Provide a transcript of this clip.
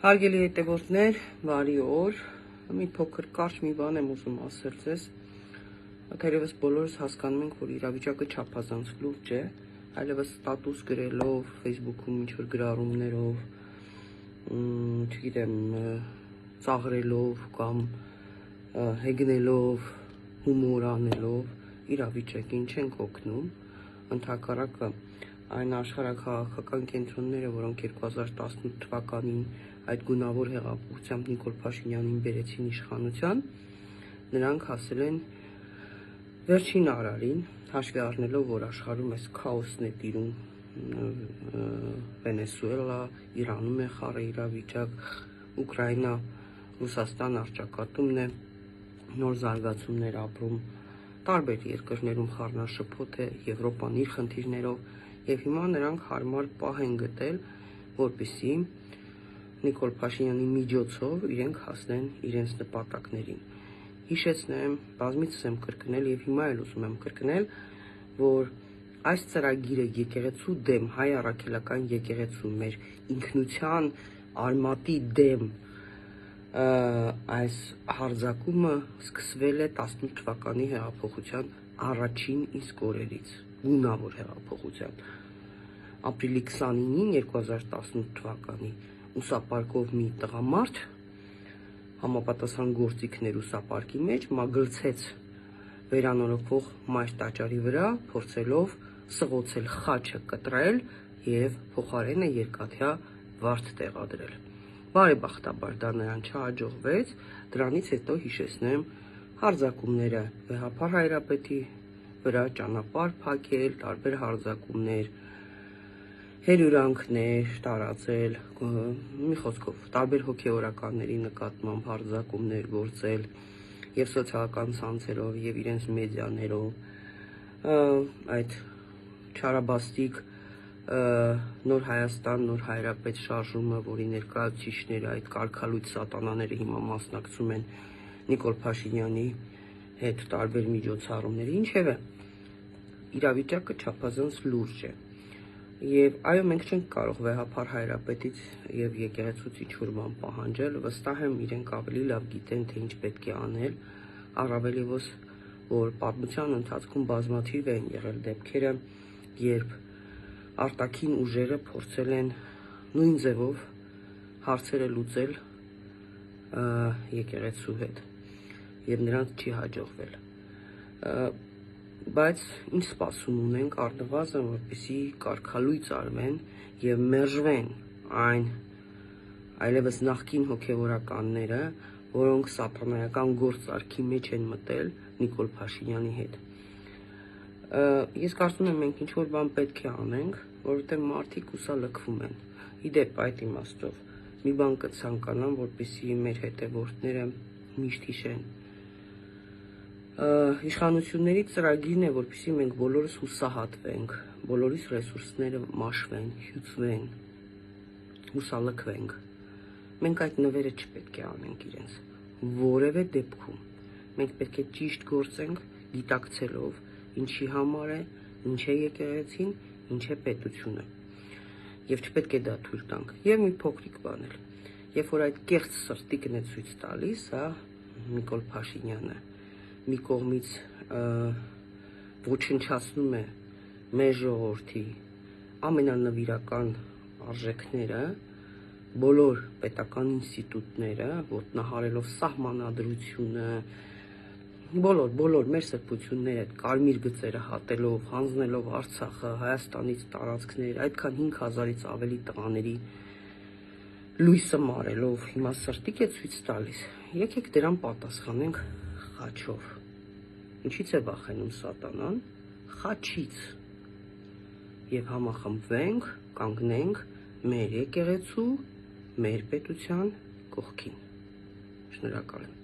Հարգելի հետևորդներ, բարի օր, մի փոքր կարճ մի բան եմ ուզում ասել ձեզ, թերևս բոլորս հասկանում ենք, որ իրավիճակը չափազանց լուրջ է, այլևս ստատուս գրելով, Facebook-ում ինչ-որ գրառումներով, չգիտեմ, ծաղրելով կամ հեգնելով, հումոր անելով իրավիճակին չենք օգնում, ընդհակառակը այն աշխարհաքաղաքական կենտրոնները, որոնք 2018 թվականին այդ գունավոր հեղափոխությամբ Նիկոլ Փաշինյանին բերեցին իշխանության, նրանք հասել են վերջին արարին, հաշվի առնելով, որ աշխարհում այս քաոսն է տիրում, Վենեսուելա, Իրանում է խառը իրավիճակ, Ուկրաինա, Ռուսաստան առճակատումն է, նոր զարգացումներ ապրում, տարբեր երկրներում խառնաշփոթ է, Եվրոպան իր խնդիրներով, եւ հիմա նրանք հարմար պահ են գտել, որպեսզի Նիկոլ Փաշինյանի միջոցով իրենք հասնեն իրենց նպատակներին։ Հիշեցնեմ, բազմիցս եմ կրկնել եւ հիմա էլ ուզում եմ կրկնել, որ այս ծրագիրը եկեղեցու դեմ, հայ առաքելական եկեղեցու մեր ինքնության արմատի դեմ այս հարձակումը սկսվել է 18 թվականի հեղափոխության առաջին իսկ օրերից, գունավոր հեղափոխության։ Ապրիլի 29-ին 2018 թվականի ուսապարկով մի տղամարդ համապատասխան գործիքներ ուսապարկի մեջ մագլցեց վերանորոգվող մայր տաճարի վրա, փորձելով սղոցել խաչը, կտրել եւ փոխարենը երկաթյա վարդ տեղադրել։ Բարեբախտաբար դա նրան չհաջողվեց, դրանից հետո հիշեցնեմ հարձակումները Վեհափար Հայրապետի վրա, ճանապարհ փակել, տարբեր հարձակումներ, հերյուրանքներ տարածել, մի խոսքով, տարբեր հոգեորականների նկատմամբ հարձակումներ գործել եւ սոցիալական ցանցերով եւ իրենց մեդիաներով, այդ չարաբաստիկ Նոր Հայաստան, Նոր Հայրապետ շարժումը, որի ներկայացուցիչները, այդ կարգալույծ սատանաները հիմա մասնակցում են Նիկոլ Փաշինյանի հետ տարբեր միջոցառումների, ինչևէ, իրավիճակը չափազանց լուրջ է։ Եվ այո, մենք չենք կարող Վեհափար Հայրապետից եւ եկեղեցուց ինչ-որ բան պահանջել, վստահ եմ իրենք ավելի լավ գիտեն, թե ինչ պետք է անել, առավելևս, որ պատմության ընթացքում բազմաթիվ են եղել դեպքերը, երբ արտաքին ուժերը փորձել են նույն ձևով հարցերը լուծել եկեղեցու հետ եւ նրանց չի հաջողվել, բայց ինչ սպասում ունենք առնվազն, որպեսզի կարգալույծ արվեն եւ մերժվեն այն այլևս նախկին հոգեվորականները, որոնք սատանայական գործարքի մեջ են մտել Նիկոլ Փաշինյանի հետ։ Ես կարծում եմ, մենք ինչ-որ բան պետք է անենք, որովհետև մարդիկ հուսալքվում են։ Իդեպ այդ իմաստով մի բան կցանկանամ, որպեսզի մեր հետևորդները միշտ հիշեն։ Իշխանությունների ծրագիրն է, որպեսզի մենք բոլորս հուսահատվենք, բոլորիս ռեսուրսները մաշվեն, հյուծվեն, հուսալքվենք։ Մենք այդ նվերը չպետք է անենք իրենց որևէ դեպքում։ Մենք պետք է ճիշտ գործենք, գիտակցելով ինչի համար է, ինչ է եկեղեցին, ինչ է պետությունը։ Եվ չպետք է դա թույլ տանք։ Եվ մի փոքրիկ բան էլ։ Երբ որ այդ կեղծ սրտիկն է ցույց տալիս, Նիկոլ Փաշինյանը մի կողմից ոչնչացնում է մեր ժողովրդի ամենանվիրական արժեքները, բոլոր պետական ինստիտուտները, ոտնահարելով սահմանադրությունը, բոլոր մեր սրբությունները, կարմիր գծերը հատելով, հանձնելով Արցախը, Հայաստանից տարածքներ, այդքան 5000-ից ավելի տղաների լույսը մարելով, հիմա սրտիկ է ցույց տալիս։ Եկեք դրան պատասխանենք խաչով։ Ինչից է վախենում սատանան? Խաչից։ Եվ համախմբվենք, կանգնենք մեր եկեղեցու, մեր պետության կողքին։ Շնորհակալ եմ։